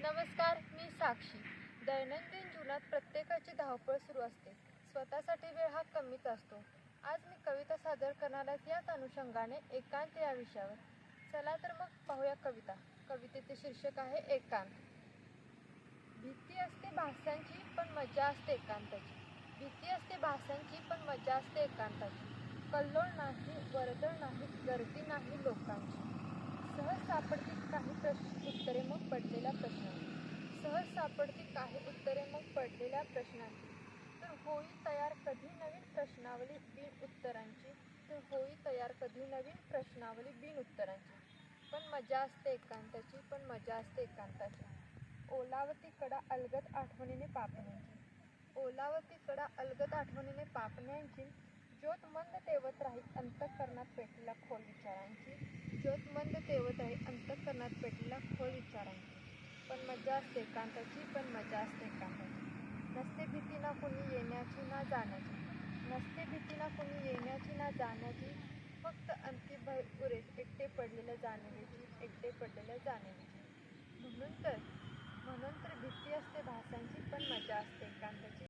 नमस्कार, मी साक्षी. दैनंदिन जीवनात प्रत्येकाची धावपळ सुरू असते. स्वतःसाठी वेळ हा कमीच असतो. आज मी कविता सादर करणार आहे याच अनुषंगाने एकांत या विषयावर. चला तर मग पाहूया कविता. कवितेचे शीर्षक आहे एकांत. भीती असते भाषांची पण मजा असते एकांताची. भीती असते भाषांची पण मजा असते एकांताची. कल्लोळ नाही, वर्दळ नाही, गर्दी नाही लोकांची. सहज सापडतील काही उत्तरे मग पडलेल्या प्रश्नांची. सहज सापडतील काही उत्तरे मग पडलेल्या प्रश्नांची. तर होई तयार कधी नवीन प्रश्नावली बिन उत्तरांची. तर होई तयार कधी नवीन प्रश्नावली बिन उत्तरांची. पण मजा असते एकांताची, पण मजा असते एकांताची. ओलावती कडा अलगद आठवणीने पापण्यांची. ओलावती कडा अलगद आठवणीने पापण्यांची. ज्योत मंद तेवत राही अंतःकरणात पेटलेल्या खोल विचारांची. ज्योत मंद तेवत राही अंतःकरणात पेटलेल्या खोल विचारांची. पण मजा असते एकांताची, पण मजा असते एकांताची. नसते भीती ना कुणी येण्याची ना जाण्याची. नसते भीती ना कुणी येण्याची ना जाण्याची. फक्त अंती भय पुरेस एकटे पडलेल्या जाणीवेची, एकटे पडलेल्या जाणीवेची. म्हणून तर भीती असते भाषांची, पण मजा असते